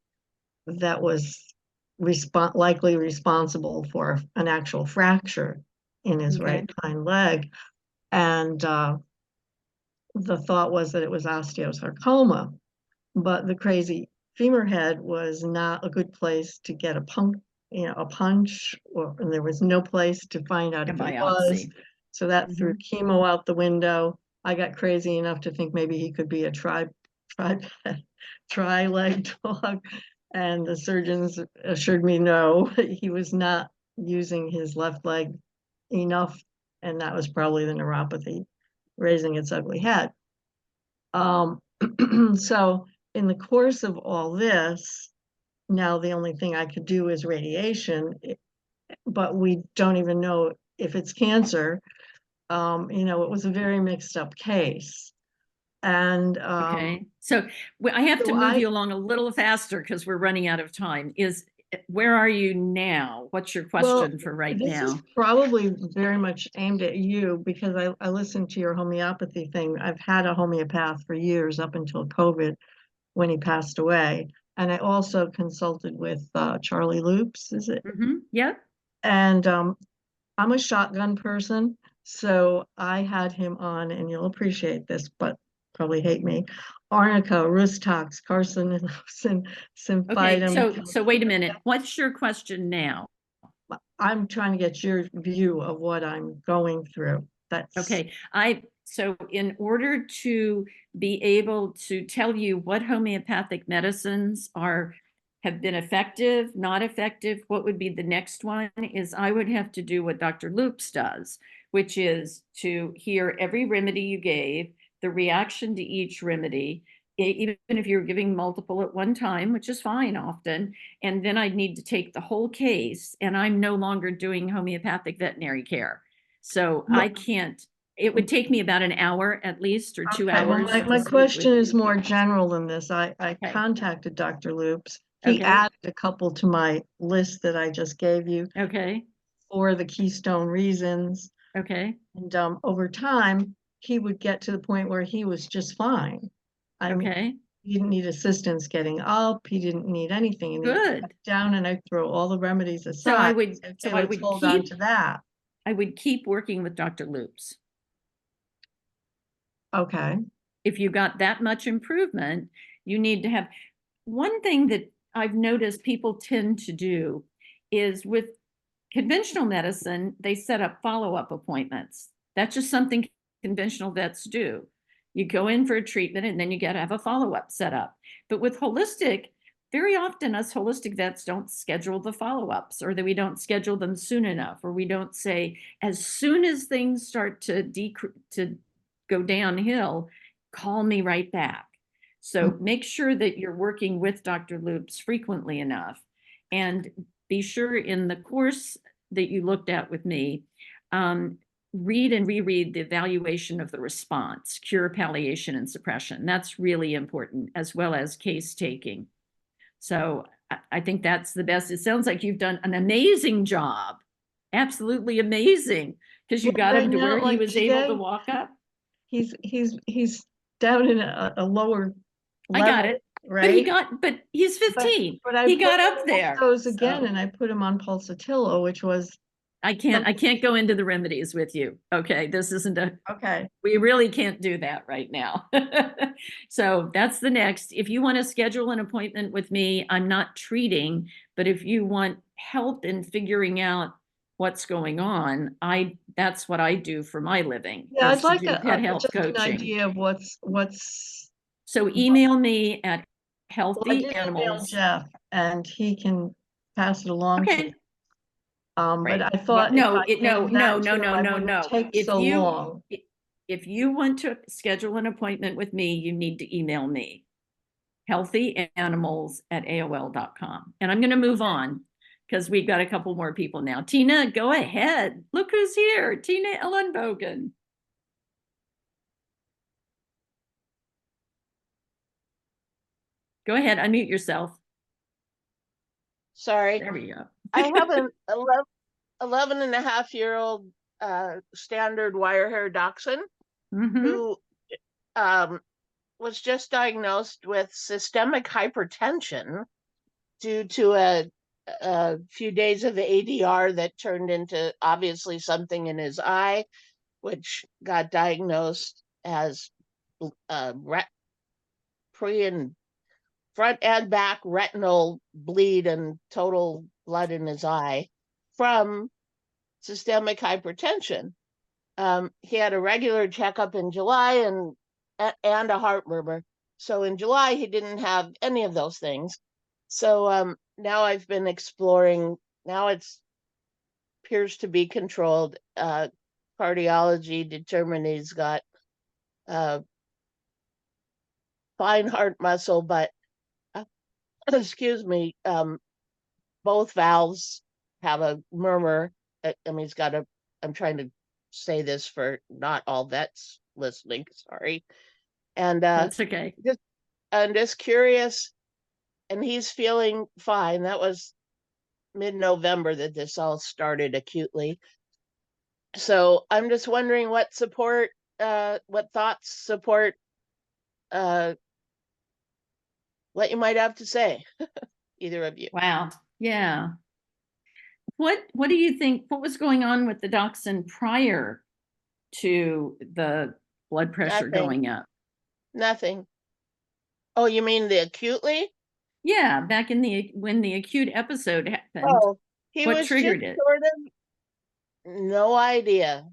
that was likely responsible for an actual fracture in his right hind leg. And the thought was that it was osteosarcoma, but the crazy femur head was not a good place to get a punch, and there was no place to find out if it was. So that threw chemo out the window. I got crazy enough to think maybe he could be a tri-legged dog. And the surgeons assured me no, he was not using his left leg enough, and that was probably the neuropathy raising its ugly head. So in the course of all this, now the only thing I could do is radiation, but we don't even know if it's cancer. It was a very mixed up case. And okay, so I have to move you along a little faster because we're running out of time. Where are you now? What's your question for right this now? is probably very much aimed at you because I listened to your homeopathy thing. I've had a homeopath for years up until COVID when he passed away. And I also consulted with Charlie Loops, is it? Yeah. And I'm a shotgun person, so I had him on, and you'll appreciate this, but probably hate me. Arnica, Rustox, carcinosin, Okay, symphytum. so wait a minute. What's your question now? I'm trying to get your view of what I'm going through. That's okay. So in order to be able to tell you what homeopathic medicines have been effective, not effective, what would be the next one is I would have to do what Dr. Loops does, which is to hear every remedy you gave, the reaction to each remedy, even if you're giving multiple at one time, which is fine often, and then I'd need to take the whole case, and I'm no longer doing homeopathic veterinary care. So I can't, it would take me about an hour at least, or 2 hours. Well, my question is more general than this. I contacted Dr. Loops. He added a couple to my list that I just gave you. Okay. For the keystone reasons. Okay. And over time, he would get to the point where he was just fine. I mean, he didn't need assistance getting up. He didn't need anything. And good. Down, and I throw all the remedies aside. So I would, hold on to that. I would keep working with Dr. Loops. Okay. If you got that much improvement, you need to have one thing that I've noticed people tend to do is with conventional medicine, they set up follow-up appointments. That's just something conventional vets do. You go in for a treatment and then you got to have a follow-up set up. But with holistic, very often us holistic vets don't schedule the follow-ups, or that we don't schedule them soon enough, or we don't say as soon as things start to go downhill, call me right back. So make sure that you're working with Dr. Loops frequently enough, and be sure in the course that you looked at with me, read and reread the evaluation of the response, cure, palliation, and suppression. That's really important, as well as case taking. So I think that's the best. It sounds like you've done an amazing job. Absolutely amazing. Because you got him to where he was able to walk up. He's down in a lower level. I got it. Right. But he's 15. But he got up there. Those again, and I put him on pulsatilla, which was. I can't go into the remedies with you. Okay. This isn't okay. We really can't do that right now. So that's the next. If you want to schedule an appointment with me, I'm not treating, but if you want help in figuring out what's going on, that's what I do for my living. Yeah, I'd like pet health just coaching. an idea of what's. So email me at Healthy Animals. Email Jeff, and he can pass it along. Okay. To But I thought no. Take so long. If you want to schedule an appointment with me, you need to email me, healthyanimals@aol.com. And I'm going to move on because we've got a couple more people now. Tina, go ahead. Look who's here. Tina Ellenbogen. Go ahead. Unmute yourself. Sorry. There we go. I have an 11 and a half year old standard wire hair dachshund who was just diagnosed with systemic hypertension due to a few days of ADR that turned into obviously something in his eye, which got diagnosed as front and back retinal bleed and total blood in his eye from systemic hypertension. He had a regular checkup in July and a heart murmur. So in July, he didn't have any of those things. So now I've been exploring, now it's appears to be controlled. Cardiology determined he's got fine heart muscle, but excuse me, both valves have a murmur. I mean, he's got a, I'm trying to say this for not all vets listening, sorry. And That's okay. I'm just curious, and he's feeling fine. That was mid-November that this all started acutely. So I'm just wondering what support, what thoughts, support, what you might have to say, either of you. Wow. Yeah. What do you think, what was going on with the dachshund prior to the blood pressure Nothing. going up? Nothing. Oh, you mean the acutely? Yeah, back in when the acute episode happened. Oh, he what was triggered just it? sort of, no idea.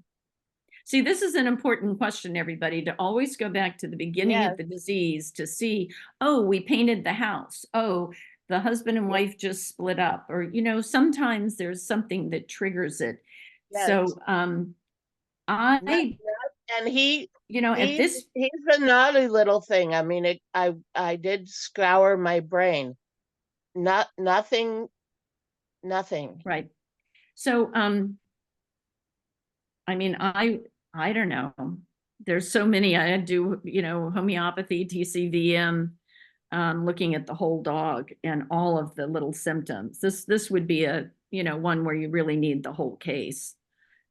See, this is an important question, everybody, to always go back to the beginning Yes. of the disease to see, oh, we painted the house. Oh, the husband and wife just split up. Or, you know, sometimes there's something that triggers it. Yes. So and he, you know, at this, he's a naughty little thing. I mean, I did scour my brain. Nothing. right. So, I mean, I don't know. There's so many. I do, you know, homeopathy, TCVM, looking at the whole dog and all of the little symptoms. This would be a, you know, one where you really need the whole case.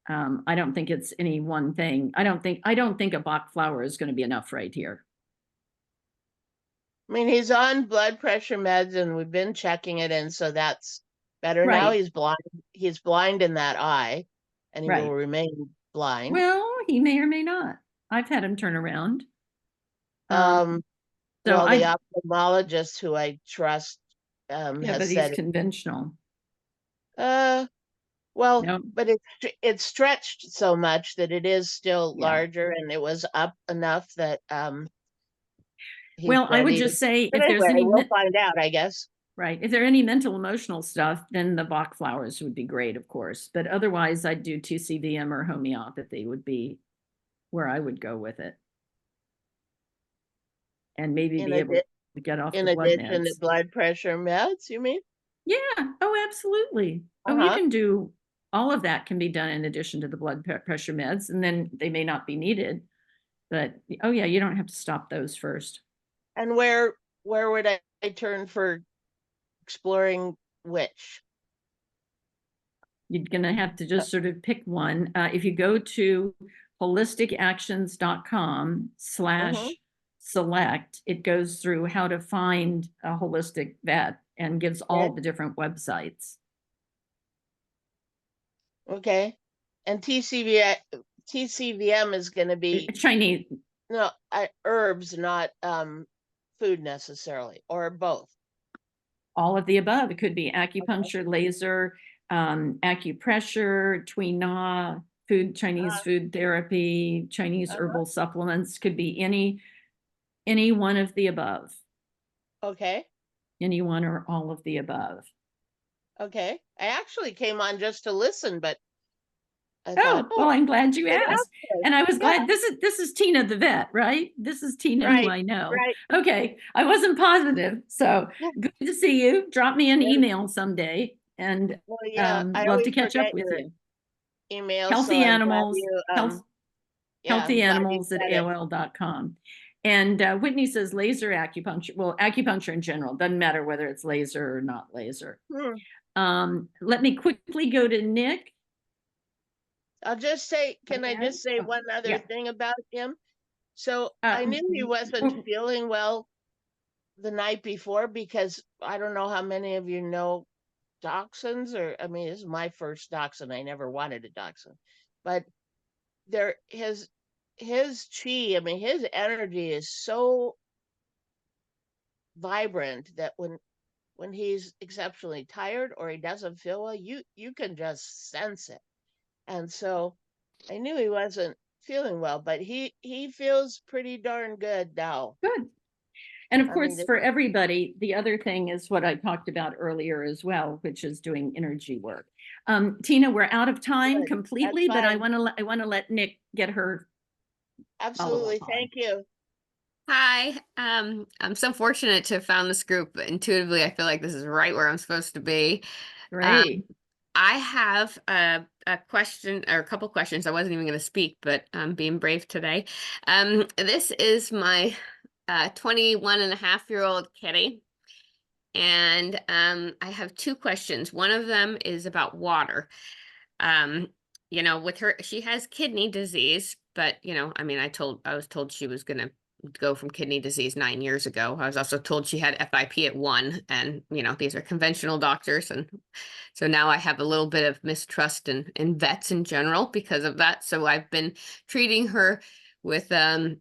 I don't think it's any one thing. I don't think a Bach flower is going to be enough right here. I mean, he's on blood pressure meds and we've been checking it, and so that's better. Right. Now he's blind. He's blind in that eye, and he Right. will remain blind. Well, he may or may not. I've had him turn around. Well, So the ophthalmologist who I trust yeah, has but said he's conventional. well, No. but it's stretched so much that it is still Yeah. larger, and it was up enough that he's Well, I would ready just to, say but if there's anyway, any we'll find out, I guess. right, if there are any mental emotional stuff, then the Bach flowers would be great, of course. But otherwise, I'd do TCVM or homeopathy would be where I would go with it. And maybe be able to get off In the blood addition to meds. blood pressure meds, you mean? Yeah. Oh, absolutely. Oh, you can do all of that can be done in addition to the blood pressure meds, and then they may not be needed. But oh yeah, you don't have to stop those first. And where would I turn for exploring which? You're going to have to just sort of pick one. If you go to holisticactions.com/select, it goes through how to find a holistic vet and gives all the different websites. Okay. And TCVM is going to be Chinese. No, herbs, not food necessarily, or both. All of the above. It could be acupuncture, laser, acupressure, Tui Na, food, Chinese food therapy, Chinese herbal supplements. Could be any one of the above. Okay. Any one or all of the above. Okay. I actually came on just to listen, but I thought, well, I'm glad you asked. And I was glad this is Tina the vet, right? This is Tina who I know. Right. Okay. I wasn't positive. So good to see you. Drop me an email someday, and I love to catch up with you. Email. Healthy so animals, healthy I'm animals at AOL.com. And Whitney says laser acupuncture. Well, acupuncture in general, doesn't matter whether it's laser or not laser. Let me quickly go to Nick. I'll just say, can I just say one other thing about him? So I knew he wasn't feeling well the night before, because I don't know how many of you know dachshunds, or I mean, this is my first dachshund. I never wanted a dachshund, but his chi, I mean, his energy is so vibrant that when he's exceptionally tired or he doesn't feel well, you can just sense it. And so I knew he wasn't feeling well, but he feels pretty darn good now. Good. And of I course, mean, the- for everybody, the other thing is what I talked about earlier as well, which is doing energy work. Tina, we're out of time Good. completely, That's but I fine. want to let Nick get her Absolutely. follow-up on. Thank you. Hi, I'm so fortunate to have found this group. Intuitively, I feel like this is right where I'm supposed to be. Great. I have a question or a couple questions. I wasn't even going to speak, but I'm being brave today. This is my 21-and-a-half-year-old kitty. And I have two questions. One of them is about water. With her, she has kidney disease, but I mean, I was told she was gonna go from kidney disease 9 years ago. I was also told she had FIP at 1, and these are conventional doctors, and so now I have a little bit of mistrust in vets in general because of that. So I've been treating her with a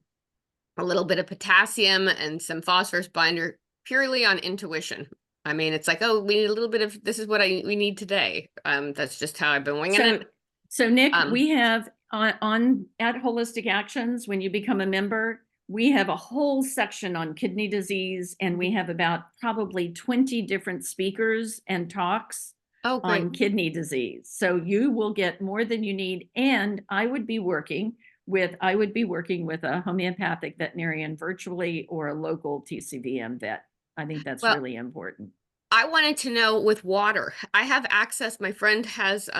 little bit of potassium and some phosphorus binder purely on intuition. I mean, it's like, oh, we need a little bit of, this is what we need today. That's just how I've been winging it. So Nick, we have on at Holistic Actions, when you become a member, we have a whole section on kidney disease, and we have about probably 20 different speakers and talks on kidney disease. So you will get more than you need. And I would be working with a homeopathic veterinarian virtually, or a local TCVM vet. I think that's really important. I wanted to know with water. I have access. My friend has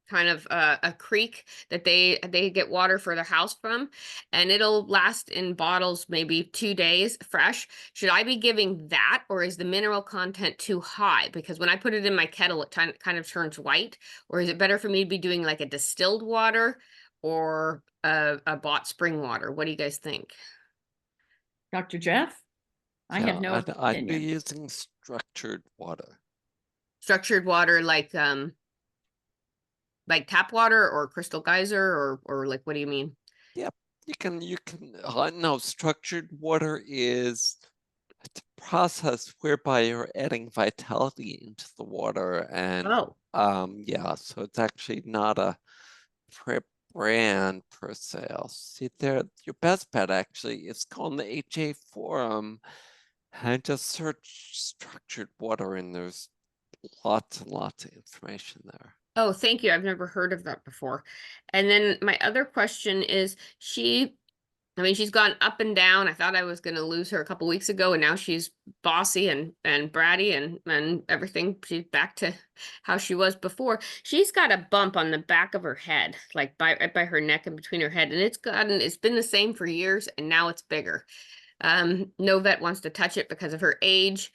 kind of a creek that they get water for their house from, and it'll last in bottles maybe 2 days fresh. Should I be giving that, or is the mineral content too high? Because when I put it in my kettle, it kind of turns white. Or is it better for me to be doing like a distilled water or a bought spring water? What do you guys think? Dr. Jeff? I have no opinion. I'd be using structured water. Structured water like tap water or crystal geyser, or like, what do you mean? Yep, you can no, structured water is a process whereby you're adding vitality into the water, and yeah, so it's actually not a prep brand per se. I'll see there. Your best bet actually is go on the HA forum and just search structured water, and there's lots and lots of information there. Oh, thank you. I've never heard of that before. And then my other question is, she's gone up and down. I thought I was going to lose her a couple weeks ago, and now she's bossy and bratty and everything. She's back to how she was before. She's got a bump on the back of her head, like right by her neck and between her head, and it's been the same for years, and now it's bigger. No vet wants to touch it because of her age.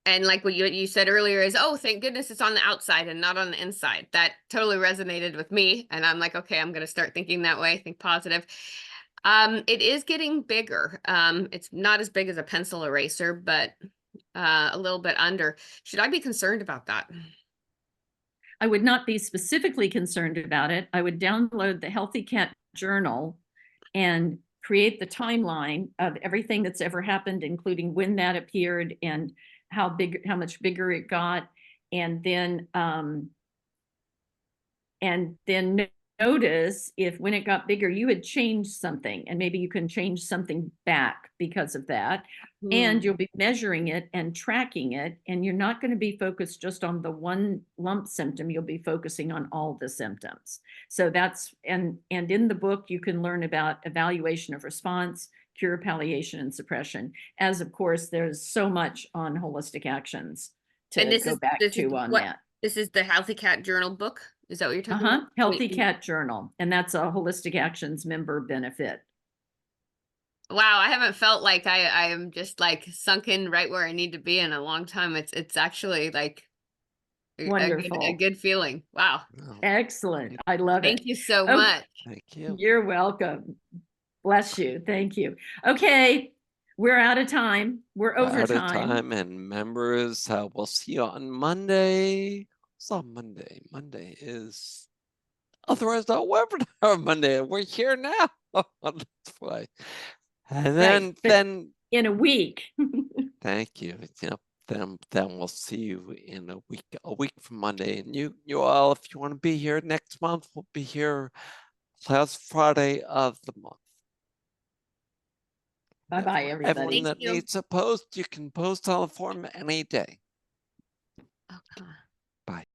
And like what you said earlier is, oh, thank goodness it's on the outside and not on the inside. That totally resonated with me. And I'm like, okay, I'm going to start thinking that way, think positive. It is getting bigger. It's not as big as a pencil eraser, but a little bit under. Should I be concerned about that? I would not be specifically concerned about it. I would download the Healthy Cat Journal and create the timeline of everything that's ever happened, including when that appeared and how much bigger it got, and then notice if when it got bigger you had changed something, and maybe you can change something back because of that. And you'll be measuring it and tracking it, and you're not going to be focused just on the one lump symptom. You'll be focusing on all the symptoms. So that's, and in the book you can learn about evaluation of response, cure, palliation, and suppression, as of course there's so much on Holistic Actions to go back to on that. This is the Healthy Cat Journal book? Is that what you're talking about? Healthy Cat Journal, and that's a Holistic Actions member benefit. Wow, I haven't felt like I am just like sunk in right where I need to be in a long time. It's actually like wonderful, a good feeling. Wow. Excellent. I love it. Thank you so much. Thank you. You're welcome. Bless you. Thank you. Okay, we're out of time. We're over out time. of time, and members, we'll see you on Monday. It's on Monday. Monday is otherwise not webinar Monday. We're here now. That's why. And then in a week. Thank you. Yep. Then we'll see you in a week from Monday. And you all, if you want to be here next month, we'll be here last Friday of the month. Bye-bye, everybody. Everyone that needs a post, you can post on the forum any day. Okay. Bye.